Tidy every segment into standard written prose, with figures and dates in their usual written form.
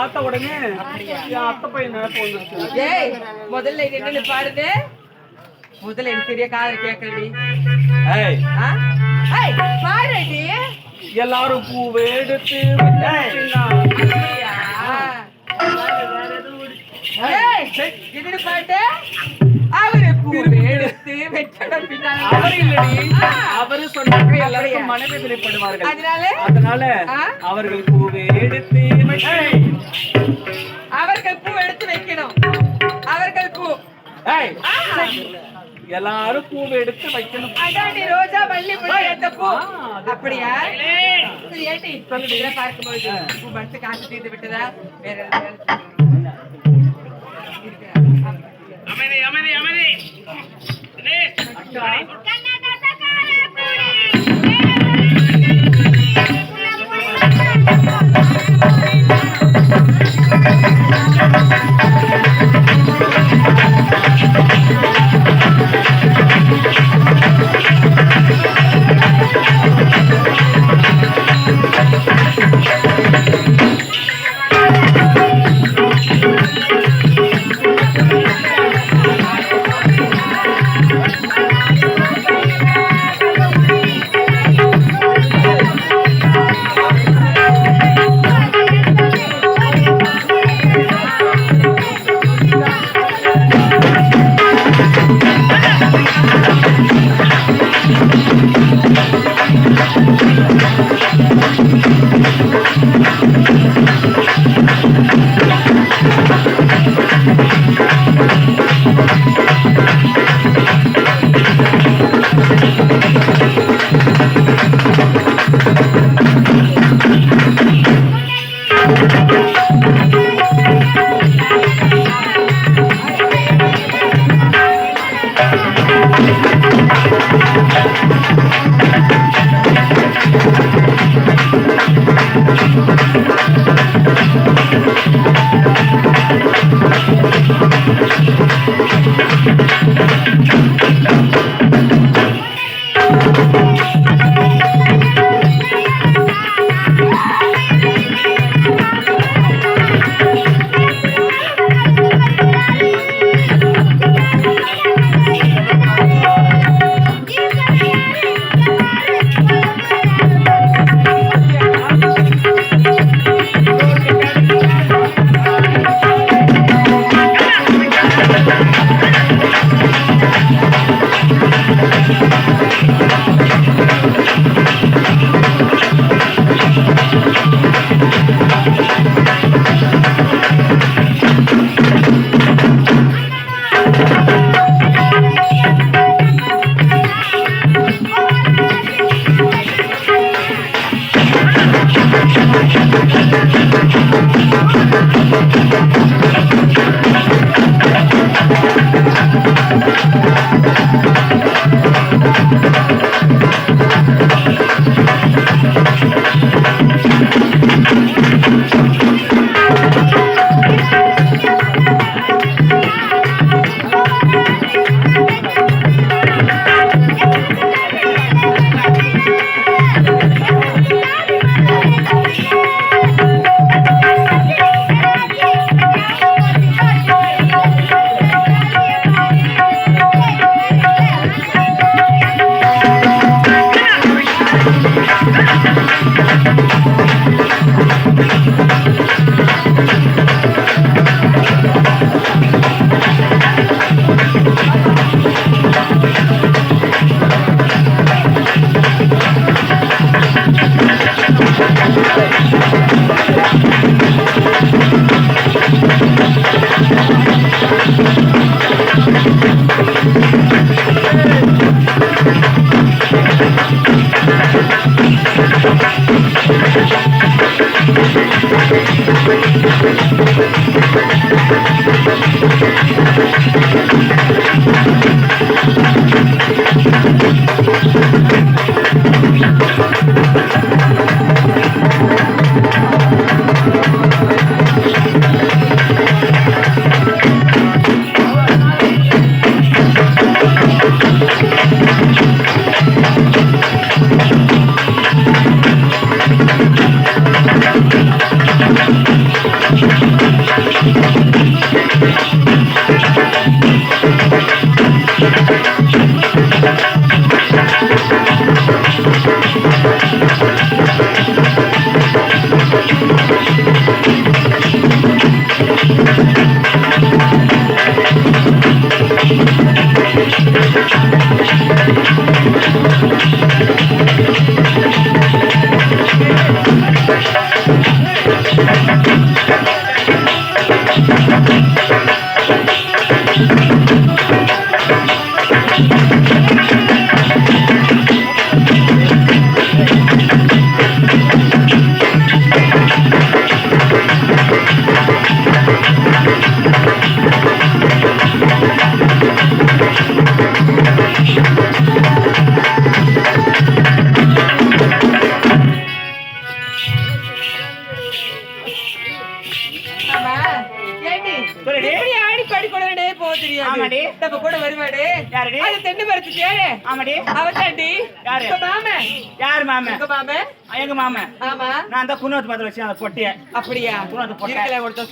பார்த்த உடனே என் அத்தை பையன் நினைப்பு வந்துருச்சு. ஏய் முதல்ல இது என்னன்னு பாருது. முதல்ல எனக்கு தெரிய காதல் கேட்கலடி. ஏய் ஏய் பாருடி. எல்லாரும் பூவை எடுத்து இது பாட்டு அவரு பூவை எடுத்து வெட்டடம் பின்னால அவர் இல்லடி, அவரு சொன்னாங்க எல்லாரும் மனைவி வெளிப்படுவார்கள். அதனால அவர்கள் பூவை எடுத்து அவர்கள் பூ எடுத்து வைக்கணும். அவர்கள் பூ எல்லாரும் பூவை எடுத்து வைக்கணும். அதாண்டி ரோஜா மல்லி பூ எடுத்த பூ. அப்படியா? சரி ஏட்டி சொல்லுங்க. பார்க்கும்போது பூ படுத்து காசு தீர்ந்து விட்டதா? வேற அமைதி அமைதி அமைதி.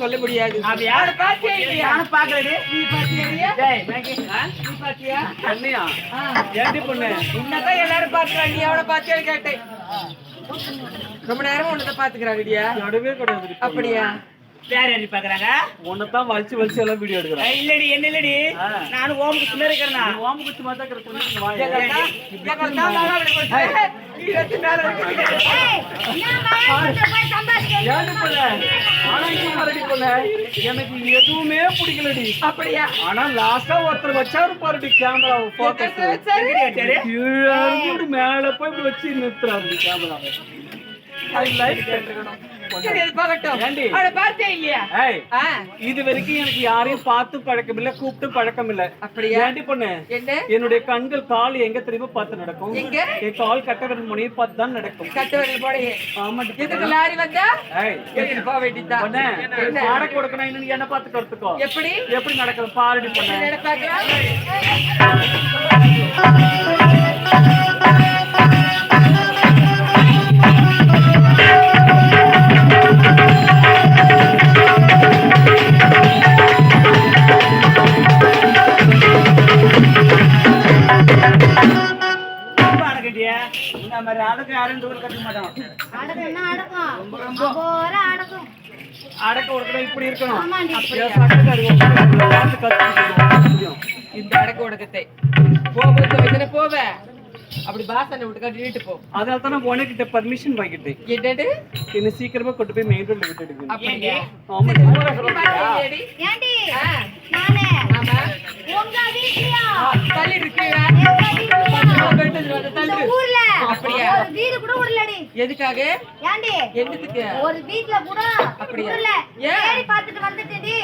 சொல்ல முடியாது. எல்லாரும் பாக்குறாங்க, நீ அவளை பாத்தியான்னு கேட்டேன். ரொம்ப நேரமா உன்னதான் பாத்துக்கிறாங்கடியா. அப்படியா? வேற யாரு பாக்குறாங்க? உன்னதான் வலிச்சு வலிச்சு எல்லாம் வீடியோ எடுக்கிறேன். இல்லடி என்ன இல்லடி, நான் ஓம் குத்துமே இருக்கிறேன்னா. ஓம் குத்து மாதிரி தான் எனக்கு எதுவுமே பிடிக்கலடி. அப்படியா? ஆனா லாஸ்டா ஒருத்தர் வச்சாரு பாருடி கேமரா போக்கஸ், மேல போய் இப்படி வச்சு நிறுத்துறாரு கேமராவை. இது வரைக்கும் எனக்கு யாரையும் பார்த்து பழக்கம் இல்ல, கூப்பிட்டு பழக்கம் இல்ல. அப்படியாண்டி பொண்ணு, என்னுடைய கண்கள் கால் எங்க தெரியுமா பார்த்து நடக்கும்? என் கால் கட்டவரல் முனையை பார்த்து தான் நடக்கும். கட்டவரல் போடையே. ஆமா. எதுக்கு லாரி வந்தா போக வேண்டியதான். பாட கொடுக்கணும், இன்னும் என்ன பார்த்து கருத்துக்கோ. எப்படி எப்படி நடக்குது பாருடி பொண்ணு. இப்படி இருக்கணும். இந்த அடக்க உடக்கத்தை போவ அப்படி பாசனை விட்டு கட்டிட்டு போ. அதனால தான் நான் உனக்கிட்ட பர்மிஷன் வாங்கிட்டேன். என்னது? என்ன சீக்கிரமா கொண்டு போய் மெயின் ரோட்ல விட்டுடுங்க. அப்படியே? ஆமா. ஏண்டி? நானே. ஆமா. உங்க வீட்லயா? தள்ளி இருக்கீங்க. இந்த ஊர்ல அப்படியே ஒரு வீடு கூட உடலடி. எதுக்காக? ஏண்டி? என்னத்துக்கு? ஒரு வீட்ல கூட உடல. ஏறி பார்த்துட்டு வந்துட்டேடி.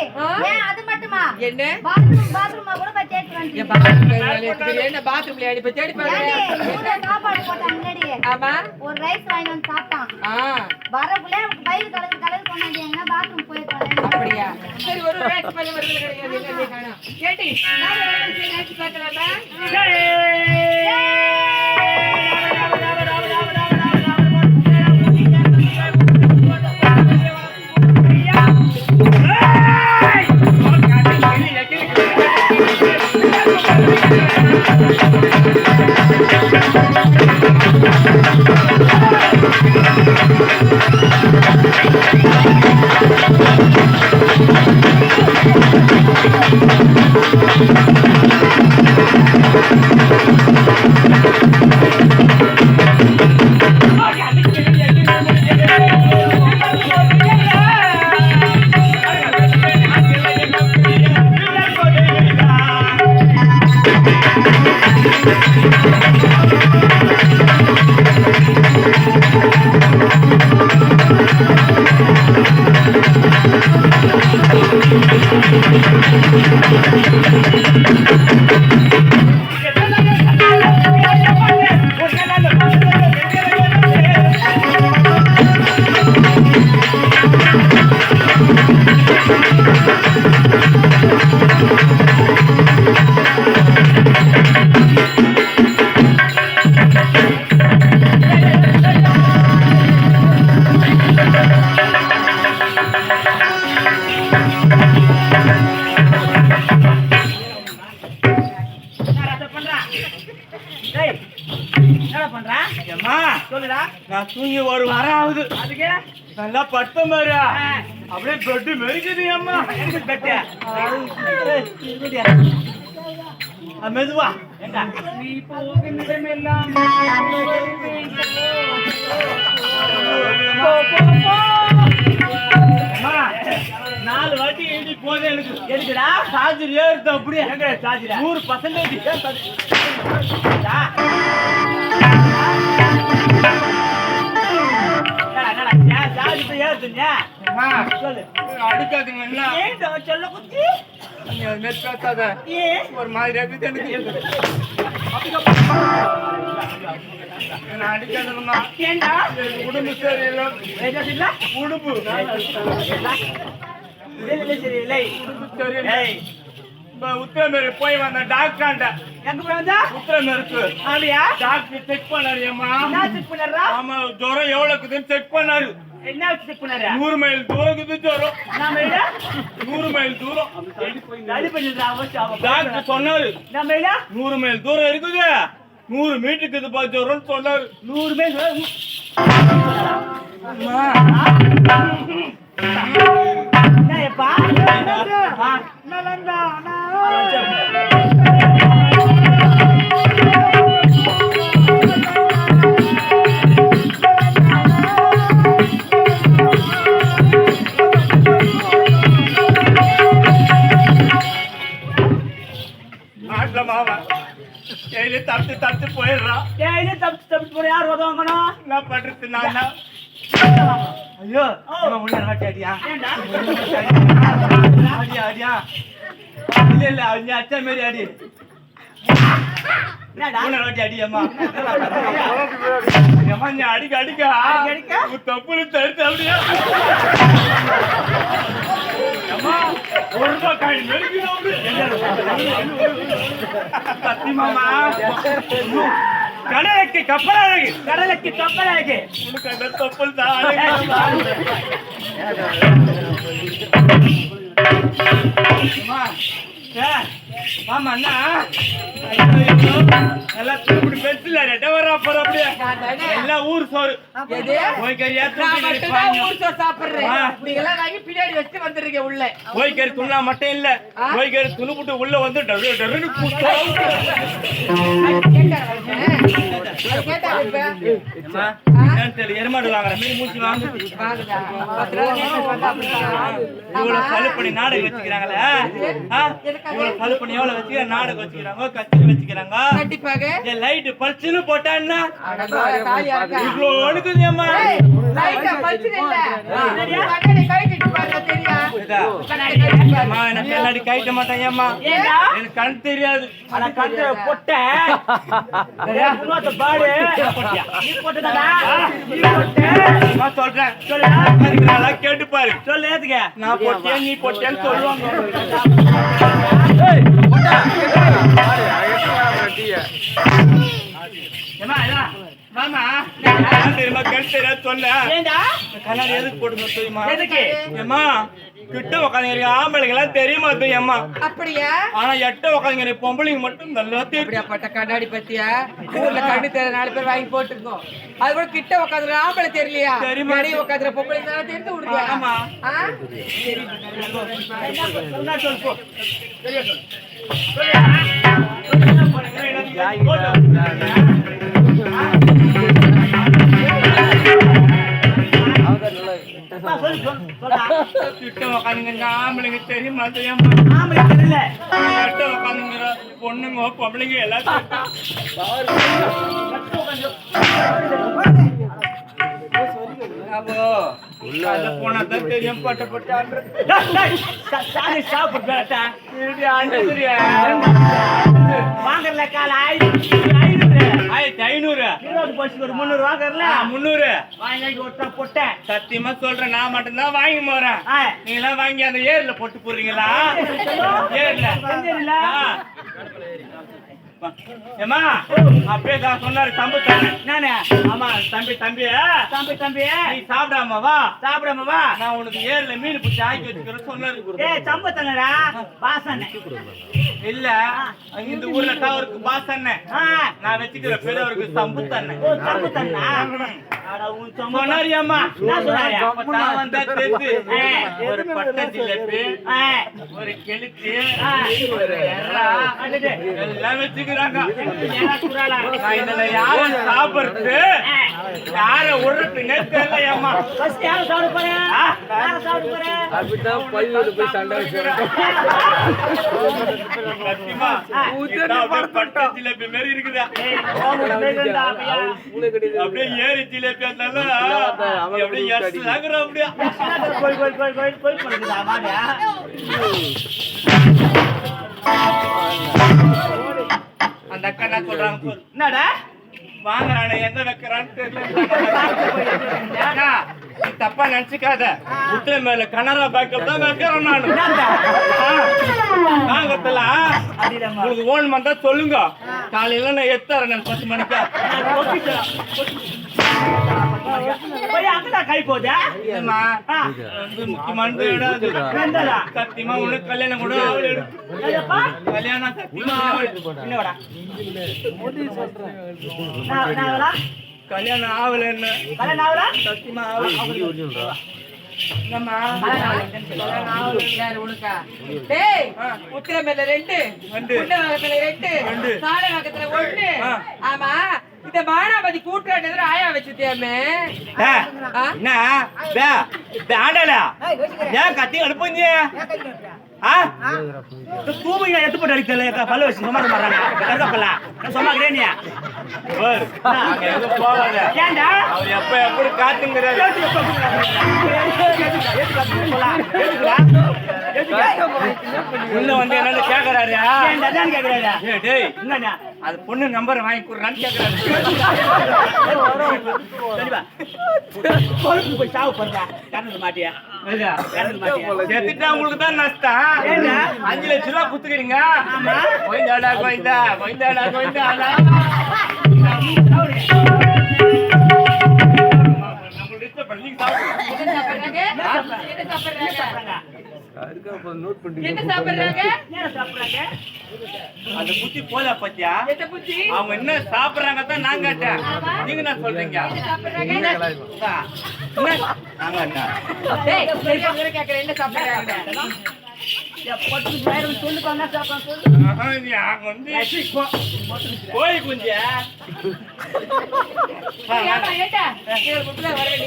ஏன் அது மட்டுமா? என்ன? பாத்ரூம் கூட போய் தேடி வந்து. ஏன் பாத்ரூம் என்ன பாத்ரூம்ல ஏறி போய் தேடி பாரு. சாப்பாடு போட்டாங்கடி. ஆமா. ஒரு ரைஸ் வாங்கி வந்து சாப்பிட்டான். வரக்குள்ள பைல் கலர் கொண்டாடி எங்க பாத்ரூம் போய் பாரு. அப்படியே? சரி ஒரு ரைஸ் பண்ணி வரது கிடையாது. என்ன காணோம். கேட்டி நான் ரைஸ் பார்க்கலாமா? டேய் என்னடா பண்ற ஏம்மா சொல்லுடா நான் தூங்கி ஒரு வாரம் ஆகுது. அதுக்கு நல்லா பட்ட மாதிரி அப்படியே பெட்டு மெரிக்குது அம்மா. எனக்கு பெட்டு மெதுவா எங்க நீ போகும் இடமெல்லாம் அம்மா 4 வாட்டி எழுதி போதே எனக்கு எதுக்குடா சார்ஜர் ஏறுது அப்படியே எங்க சார்ஜர் 100% அம்மா சொல்லு அடிக்காதுங்க என்ன ஏன்டா சொல்ல குச்சி நீங்க நெட் பேசாத ஒரு மாதிரி இருக்குது எனக்கு நான் அடிக்காதுங்கம்மா ஏன்டா உடம்பு சரியில்லை ஏதாச்சுல உடம்பு சரியில்லை சரியில்லை இப்ப உத்திரமேரு போய் வந்த டாக்டர் எங்க போய் வந்தா உத்திரமேருக்கு அப்படியா டாக்டர் செக் பண்ணாரு அம்மா. என்ன செக் பண்ணறா ஆமா ஜுரம் எவ்வளவு இருக்குதுன்னு செக் பண்ணாரு. என்ன செக் பண்ணறா 100 மைல் தூரம் இருக்குது ஜுரம். நாம இல்ல 100 மைல் தூரம் தள்ளி பண்ணிடுறா அவசியம் டாக்டர் சொன்னாரு. நாம இல்ல 100 மைல் தூரம் இருக்குது 100 மீட்டருக்கு இது பா ஜுரம்னு சொன்னாரு. 100 பேர் என்னப்பா நலந்தா நாட்டுல மாவா டெய்லி தப்பிச்சு போயிடுறான். ஏய் தப்பு போற யார் உதவங்கணும் என்ன பண்றது நான் ஐயோ முன்னாடி வாட்டி அடியா ஏண்டா அடியா அடியா இல்ல நீ அச்சா மாரி அடி என்னடா முன்னாடி வாட்டி அடியம்மா ஏம்மா நீ அடிக்க அடிக்க? தப்புன்னு தடுத்து அப்படியா அம்மா ஒரு ரூபாய் காய் மெருக்குது சத்தியமாமா கடலுக்கு கப்பல் அழகு கடலுக்கு கப்பல் அழகு உனக்கு அந்த கப்பல் தான் அழகு அம்மா மாமா அண்ணா எல்லாம் திருப்பி பெருசுல ரெட்ட வர அப்புறம் அப்படியே எல்லாம் ஊர் சோறு போய்கறி பின்னாடி வச்சு வந்துருங்க உள்ள போய்கறி துண்ணா மட்டும் இல்ல போய்கறி துணுப்புட்டு உள்ள வந்து டரு டருன்னு எருமாடு வாங்குற மீன் மூச்சு வாங்க இவ்வளவு சலு பண்ணி நாடகம் வச்சுக்கிறாங்களே இவ்வளவு சலு பண்ணி எவ்வளவு வச்சுக்க நாடகம் வச்சுக்கிறாங்க கச்சேரி வச்சுக்கிறாங்க கண்டிப்பாக லைட் பல்ச்சுன்னு போட்டா என்ன தாலியா இருக்கா இவ்வளவு ஒழுக்குது அம்மா லைட்டா பல்ச்சுன்னு இல்ல கண்ணாடி கைட்டு பாருங்க தெரியா அம்மா எனக்கு கண்ணாடி கைட்ட மாட்டேன் அம்மா எனக்கு கண் தெரியாது அட கண்ணு பொட்ட உனக்கு பாடு நீ போட்டடா நீ போட்ட நான் சொல்றேன் நல்லா கேட்டு பாரு சொல்லு ஏத்துக்க நான் போட்டேன் நீ போட்டேன்னு சொல்லுவாங்க ஏமா மாமா தெரியுமா கண் தெரியாது சொன்ன ஏண்டா கண்ணாடி எதுக்கு போட்டு தெரியுமா எதுக்கு ஏமா கிட்ட உட்காந்து ஆம்பளைங்க எல்லாம் தெரியுமா தெரியுமா அப்படியா ஆனா எட்ட உட்காந்து பொம்பளைங்க மட்டும் நல்லா தெரியும் அப்படியாப்பட்ட கண்ணாடி பத்தியா ஊர்ல கண்ணு தெரிய 4 பேர் வாங்கி போட்டுருக்கோம் அது கூட கிட்ட உட்காந்துற ஆம்பளை தெரியலையா தெரியுமா? வெளிய உட்காந்துற பொம்பளை தான் தெரிந்து விடுங்க ஆமா. சொன்னா சொல்லு போ கிட்ட உட்காந்துங்க ஆம்பளைங்க தெரியுமா தெரியாம ஆம்பளை தெரியல எட்ட உட்காந்துங்கிற பொண்ணுங்க பொம்பளைங்க எல்லாம் போனாதான் தெரியும் பட்ட சாரி சாப்பிட்டு வாங்கல கால 500 ஒரு 300 வாங்கறல 300 வாங்கி ஒருத்தா போட்டேன் சத்தியமா சொல்றேன் நான் மட்டும்தான் வாங்கி போறேன் நீங்க எல்லாம் வாங்கி அந்த ஏர்ல போட்டு போடுறீங்களா ஏர்ல ஏமா அப்படியே தான் சொன்னாரு தம்பு தானே நானே ஆமா தம்பி நீ சாப்பிடாம வா வா நான் உனக்கு ஏர்ல மீன் பிடிச்சி ஆக்கி வச்சுக்கிறேன் சொன்னாரு ஏய் தம்பு தானடா பாசனே இல்ல இந்த ஊர்ல டவருக்கு பாஸ் அண்ணன் நான் வச்சுக்கிற பேரு அவருக்கு தம்பு தானே தம்பு தானா அட உன் தம்பு சொன்னாரு அம்மா என்ன சொன்னாரு நான் வந்தா தெரிஞ்சு ஒரு பட்டை ஜிலேபி ஒரு கெளுத்தி ஒரு எறா எல்லாம் வச்சுக்கிறாங்க நான் இதுல யாரும் சாப்பிடுறது யார விடுறதுன்னே தெரியலையம்மா ஃபர்ஸ்ட் யார சாப்பிட போறேன் அப்படிதான் பையோட போய் சண்டை வச்சிருக்கேன் சத்தியமா பட்டை ஜிலேபி மாதிரி இருக்குதா அப்படியே ஏறி ஜிலேபி இருந்தாலும் அப்படியே எஸ்லாங்கிற அப்படியே போய் பண்ணுதா வாடா அந்த அக்கா என்ன சொல்றாங்க என்னடா வாங்குறானே எங்க வைக்கிறான்னு தெரியல நீ தப்பா நினைச்சுக்காத முத்திரை மேல கனரா பேக்கப் தான் வைக்கிறேன் நானு வாங்கத்துல உங்களுக்கு ஓன் வந்தா சொல்லுங்க காலையில நான் எத்தறேன் 10 மணிக்கா போய் அங்கடா கை போதா ஏமா முக்கியமான இடம் சத்தியமா உனக்கு கல்யாணம் கூட கல்யாணம் சத்தியமா என்னடா கல்யாணம் ஆகலன்னு சத்தியமா உத்திரமேல 2 குண்டவாகத்துல 2 சாலவாகத்துல 1 ஆமா இந்த மானாபதி கூட்டுறாட்டு ஆயா வச்சுட்டியாமே என்ன ஆடலா ஏன் கத்தி அனுப்புங்க தூமிங்க எட்டு போட்டு அடிக்கல பல்ல வச்சு சும்மா மாறாங்க கருகப்பல சும்மா கிரேனியா போவாத ஏன்டா அவர் எப்ப எப்படி காத்துங்கிறாரு உள்ள வந்து என்னன்னு கேக்குறாரு டேய் என்னடா அது பொண்ணு நம்பர் வாங்கி கொடுறான்னு கேக்குறாரு போய் சாவு பண்றா கரண்ட் மாட்டியா செத்துட்டா உங்களுக்கு தான் நஷ்டம் 5 லட்சம் ரூபாய் குத்துக்கிறீங்க கோயிந்தாடா கோயிந்தா அந்த புத்தி போல பத்தியா அவங்க என்ன சாப்பிடுறாங்க தான் நான் கேட்டேன் நீங்க என்ன சொல்றீங்க போய் குஞ்சா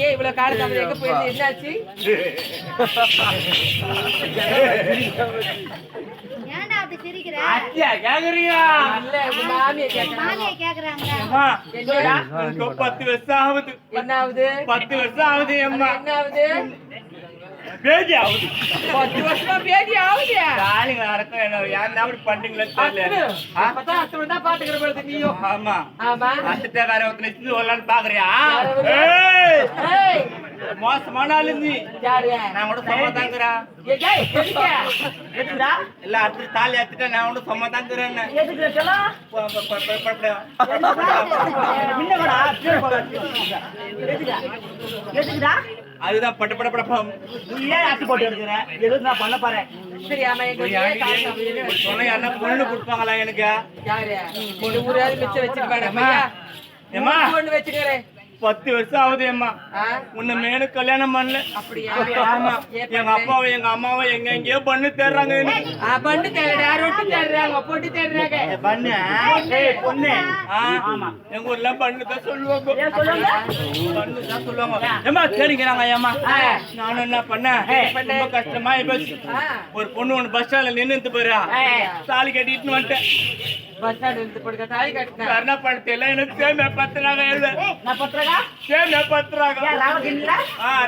இவ்வளவு காலம் எங்க போயிருந்து என்னாச்சு ஏன்டா அப்படி சிரிக்கிற அத்தியா கேக்குறீங்க இல்ல உங்க மாமியை கேட்கறாங்க மாமியை கேக்குறாங்க அம்மா, எனக்கு 10 வருஷம் ஆகுது என்ன ஆகுது 10 வருஷம் ஆகுது அம்மா என்ன ஆகுது பேதி ஆகுது 10 வருஷமா பேதி ஆகுதியா காலிங்க நடக்கும் என்ன யார் அப்படி பண்றீங்களா தெரியல அப்பதான் அத்தனை தான் பாத்துக்கிற பொழுது நீயும் ஆமா ஆமா அத்திட்ட வேற ஒருத்தனை இருந்து வரலான்னு பாக்குறியா யாரு? ஏய், ஏய் மோசமான ஆளு நீ யாரு நான் கூட சும்மா தாங்குறேன் ஏய் எதுக்கு எதுக்குடா இல்ல அடுத்து தாலி அத்துட்ட நான் கூட சும்மா தாங்குறேன் எதுக்கு சொல்லலாம் முன்னடா எதுக்குடா அதுதான் பட்டு பட படப்பம் நீ ஏன் ஆட்டி போட்டு எடுக்கிற எதுக்கு நான் பண்ண பாரு சரி ஆமா எங்க சொன்ன யாருன்னா பொண்ணு கொடுப்பாங்களா எனக்கு யாரு ஒரு ஊராவது மிச்சம் வச்சிருப்பாங்க பையா ஏம்மா? ஒண்ணு வச்சுக்கிறேன் 10 வருஷம் ஆகுது அம்மா உன்னை மேனு கல்யாணம் பண்ணல அப்படியா ஆமா எங்க அப்பாவும் எங்க அம்மாவும் எங்க எங்கேயோ பண்ணு தேடுறாங்க எனக்கு. பண்ணு தேடுறா ரொட்டி தேடுறாங்க பொட்டு தேடுறாங்க பண்ணு ஏய் பொண்ணு ஆமா எங்க ஊர்ல பண்ணு தான் சொல்லுவாங்க பண்ணு தான் சொல்லுவாங்க ஏமா தேடிக்கிறாங்க ஏமா நானும் என்ன பண்ணேன் ரொம்ப கஷ்டமா போச்சு ஒரு பொண்ணு ஒண்ணு பஸ் ஸ்டாண்ட்ல நின்னுட்டு போறா தாலி கட்டிட்டு வந்துட்டேன் பஸ் ஸ்டாண்ட் இருந்து படுக்க தாலி கட்டினா கருணா பணத்தை எல்லாம் எனக்கு சேமியா பத்துறாங்க நான் பண்றடா சேமியா பத்துறாங்க ஏன் ராவகின்ல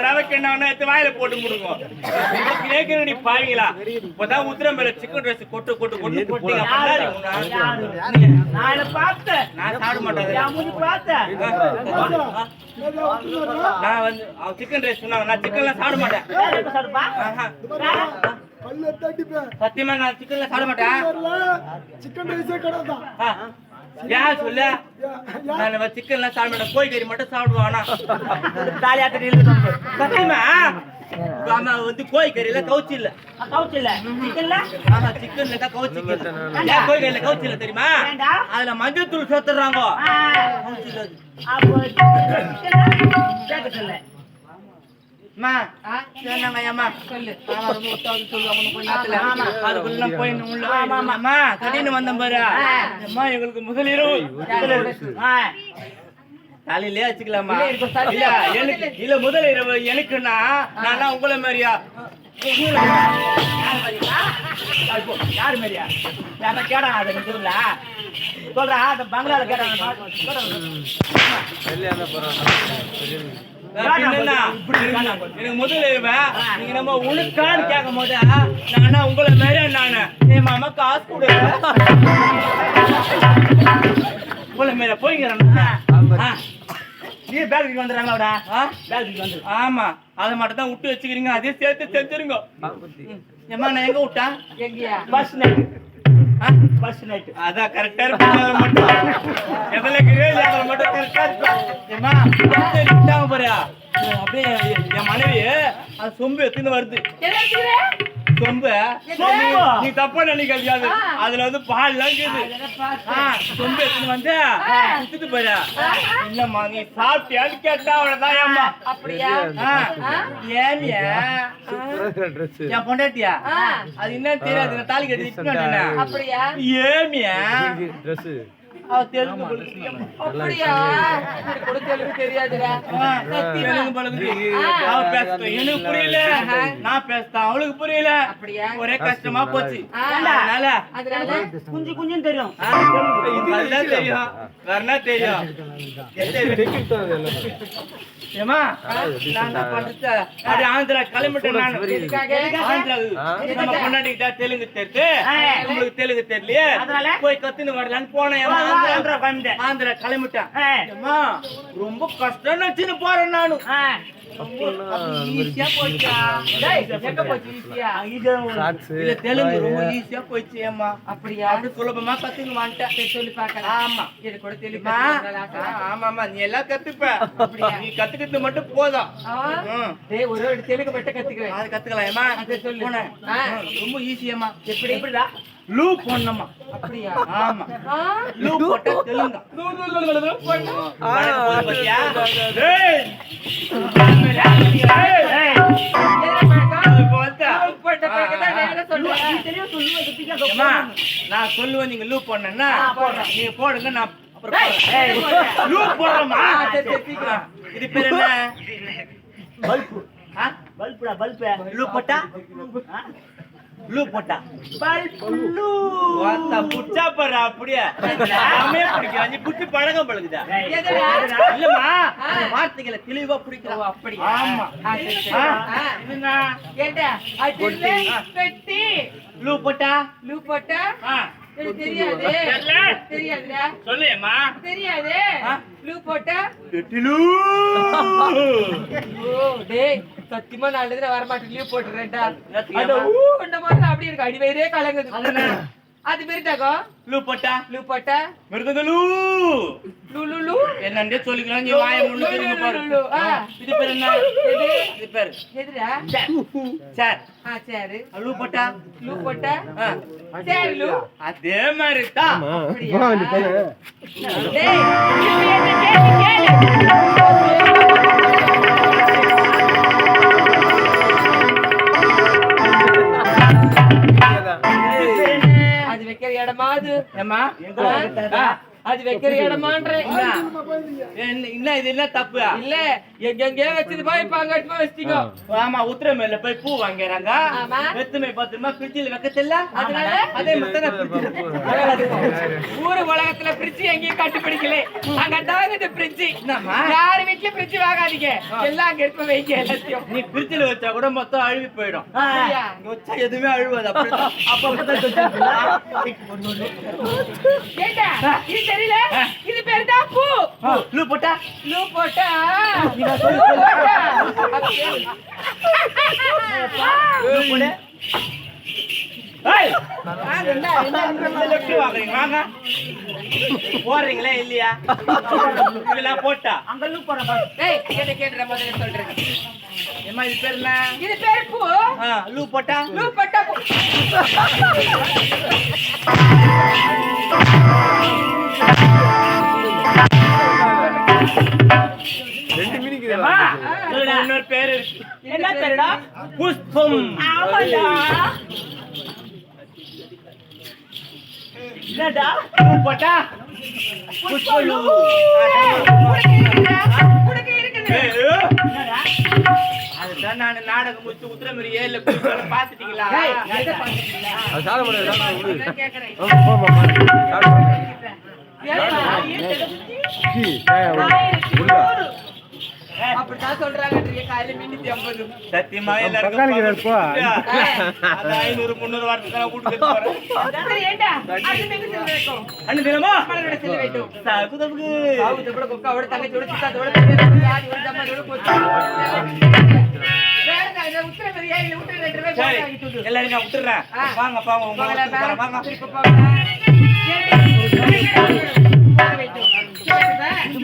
ரவைக்கு என்ன எடுத்து வாயில போட்டு முடுங்க கேக்குறடி பாவீங்களா இப்பதான் உத்திரம் மேல சிக்கன் ரைஸ் கொட்டு கொட்டு கொட்டு போட்டீங்க நான் பார்த்தேன் நான் சாப்பிட மாட்டேன் நான் முடி பார்த்தேன் நான் வந்து சிக்கன் ரைஸ் சொன்னாங்க நான் சிக்கன்லாம் சாப்பிட மாட்டேன் சாப்பிடுப்பா சத்தியமா நான் சிக்கன்ல சாப்பிட மாட்டேன். சிக்கன் ரைஸே கிடையாதான். ஏன் சொல்லு? நான் சிக்கன்லாம் சாப்பிட மாட்டேன். கோழிக்கறி மட்டும் சாப்பிடுவானா? தாலியாத்திரி இல்லை சத்தியமா ஆமா வந்து கோழிக்கறியில கவுச்சி இல்ல. கவுச்சு இல்ல சிக்கன்ல ஆமா சிக்கன்ல தான் கவுச்சி இல்ல. ஏன் கோழிக்கறியில கவுச்சி இல்ல தெரியுமா? அதுல மஞ்சள் தூள் சேர்த்துறாங்க. அப்போ சிக்கன்ல அம்மா சொன்னாங்க அம்மா சொல்லு. ஆமா ரொம்ப உத்தாது சொல்லுவாங்க கொஞ்ச நேரத்துல. ஆமா அதுக்குள்ள போய் உள்ள அம்மா கடின்னு வந்தேன் பாரு. அம்மா எங்களுக்கு முதலிரவு காலையிலே வச்சுக்கலாமா? இல்ல எனக்கு இல்ல முதல் இரவு எனக்குன்னா நான் உங்களை மாதிரியா யாரு மாதிரியா கேடாங்க அதை சொல்ல சொல்றா அந்த பங்களால கேட்டாங்க எனக்கு முதல் இரவு நீங்க நம்ம உனக்கான்னு கேட்கும் போது நானா உங்களை மாதிரியா நானு என் மாமா காசு கொடு உங்களை மாதிரியா போய்க்கிறேன். நீ பேக்கரிக்கு வந்துடுறாங்களா பேக்கரிக்கு வந்து ஆமா அதை மட்டும் தான் விட்டு வச்சுக்கிறீங்க. அதே சேர்த்து செஞ்சிருங்க. ஏமா நான் எங்க விட்டேன்? எங்கயா? பஸ் நைட்டு பஸ் நைட்டு அதான் கரெக்டா இருக்கும். மட்டும் எவ்வளவு கிரேல் மட்டும் கரெக்டா இருக்கும். ஏமா விட்டாங்க பாரு. அப்படியே என் மனைவி அது சொம்பு எடுத்துன்னு வருது. சொம்பு நீ தப்பா நினைக்காது. அதுல வந்து பால் எல்லாம் சொம்பு எடுத்துன்னு வந்து குடுத்துட்டு போயிட. இல்லம்மா நீ சாப்பிட்டியான்னு கேட்டா அவ்வளவுதான். ஏம்மா அப்படியா? ஏமியா என் பொண்டாட்டியா அது என்னன்னு தெரியாது. நான் தாலி கட்டி அப்படியா? ஏமியா அவ தெலுங்கு அப்படியா? கூட தெலுங்கு தெரியாதுடா. தெலுங்கு பழகுது. அவ பேசுறேன் எனக்கு புரியல. நான் பேசுறேன் அவளுக்கு புரியல. அப்படியா? ஒரே கஷ்டமா போச்சு. அதனால குஞ்சு குஞ்சுன்னு தெரியும் இதெல்லாம் தெரியும் வேறனா தெரியும். ஏமா நான் என்ன பண்றது? அப்படி ஆந்திரா கிளம்பிட்டேன் நான். ஆந்திரா நம்ம கொண்டாடிக்கிட்டா தெலுங்கு தெரியுது. உங்களுக்கு தெலுங்கு தெரியலையே போய் கத்துன்னு வரலான்னு போனேன். ஆந்திரா கிளம்பிட்டேன். ஏமா ரொம்ப கஷ்டம் வச்சுன்னு போறேன் நானு. ஈஸியா போச்சா? எங்க போச்சு ஈஸியா? இல்ல தெலுங்கு ரொம்ப ஈஸியா போச்சு. ஏமா அப்படியா? அப்படி சுலபமா கத்துன்னு வந்துட்டேன். சொல்லி பார்க்கலாம். ஆமா இது கூட தெலுங்கு. ஆமாமா நீ எல்லாம் கத்துப்ப. நீ கத்துக்கிறது மட்டும் போதும். டேய் ஒரு தெலுங்கு மட்டும் கத்துக்கிறேன். அது கத்துக்கலாம். ஏமா அது சொல்லு. ரொம்ப ஈஸியம்மா. எப்படி? எப்படிடா? லூ போடணுமா? அப்படியா? ஆமா லூ போட்டா தெலுங்கு. பாத்தியா? டேய் நான் சொல்லுவேன் நீங்க லூ போடணும்னா நீங்க போடுங்க. நான் லூ போடுறோமா? இது பேர் என்ன? பல்பு பல்புடா பல்பு லூ போட்டா லூ போட்டா பல்பு வாத்தா புச்சா பாரு. அப்படியே நாமே பிடிக்கும். நீ புட்டி பழகம் பழகுதா? இல்லம்மா வார்த்தைகளை தெளிவா பிடிக்கும். அப்படி. ஆமா என்ன கேட்டா? பெட்டி லூ போட்டா லூ போட்டா எனக்கு தெரியாது. தெரியாதுடா. சொல்லுமா? தெரியாது. லூ போட்டா பெட்டிலூ. ஓ டேய் சத்தியமா நாளைக்கு வர மாட்டேன். லீவ் போட்டுறேன்டா. அந்த ஊண்ட மாதிரி அப்படியே இருக்கு. அடி வயிறே கலங்குது. அது பேருட்டாக்கோ லூ போட்டா லூ போட்டா மிருதங்கலூ லூ லூ லூ என்னண்டே சொல்லிக்கலாம். நீ வாயை முன்னு திரும்ப பாரு. இது பேர் என்ன? இது பேர் எதுடா? சார். சரி. லூ போட்டா லூ போட்டா சரி லூ. அதே மாதிரி தான். அப்படியா? டேய் என்ன கேளு. அது வைக்கிற இடமா? அது ஏமா அது வைக்கிற இடமான்றேன். என்ன இது என்ன தப்பு? இல்ல எங்க வச்சது போய் இப்ப அங்க எடுத்து வச்சிட்டீங்க. ஆமா உத்திரமேல போய் பூ வாங்குறாங்க. வெத்துமை பத்திரமா ஃப்ரிட்ஜில் வைக்கத்தில்ல. அதனால அதே மாதிரி ஊரு உலகத்துல ஃப்ரிட்ஜ் எங்கேயும் கண்டுபிடிக்கல. அங்க தாங்க இந்த ஃப்ரிட்ஜ். யாரு வீட்லயும் ஃப்ரிட்ஜ் வாங்காதீங்க. எல்லாம் அங்க எடுத்து வைங்க எல்லாத்தையும். நீ ஃப்ரிட்ஜில் வச்சா கூட மொத்தம் அழுவி போயிடும். இங்க வச்சா எதுவுமே அழுவாது. கேட்டா இது தெரியல. இது பேரு தான் பூ. லூ போட்டா லூ போட்டா ஏய் லெஃப்ட் வாங்குறீங்க வாங்க போறீங்களா இல்லையா இதெல்லாம் போட்டா அங்க லூப் போற பாரு ஏய் கேட்ற முதல்ல சொல்றேன் ஏமா இது பேர் என்ன இது பேரு பூ லூ போட்டா லூ பட்டா பூ இன்னொரு பேரு என்ன பேருடா புஷ்பம் ஆமாடா என்னடா லூ போட்டா புஷ்பலூ உனக்கு இருக்குது அதுதான் நான் நாடகம் முடிச்சு உத்திரமேரி ஏல குளிக்கல பாத்துட்டீங்களா எதை பாத்துட்டீங்களா அது சாப்பிட முடியாது நான் கேக்குறேன் அப்படிதான் சொல்றாங்க காலையில 350 சத்தியமா எல்லாருக்கும் அது 500 300 வாரத்துக்கு கூட்டிட்டு போறேன் சரி ஏண்டா அது மெங்க சொல்றேன் அண்ணன் தினமா மலரோட செல்ல வேண்டும் சாகுதவுக்கு பாவு தப்பட கொக்காவோட தங்கச்சியோட சித்தாத்தோட பெரியதோட யாரோட ஜம்மனோட போச்சு வேற நான் உத்தரமேரியா இல்ல விட்டு 2 ரூபாய் சரி வாங்கி தூது எல்லாரும் நான் விட்டுறேன் வாங்க பாங்க உங்க போகலாம் வாங்க திருப்பி போகலாம்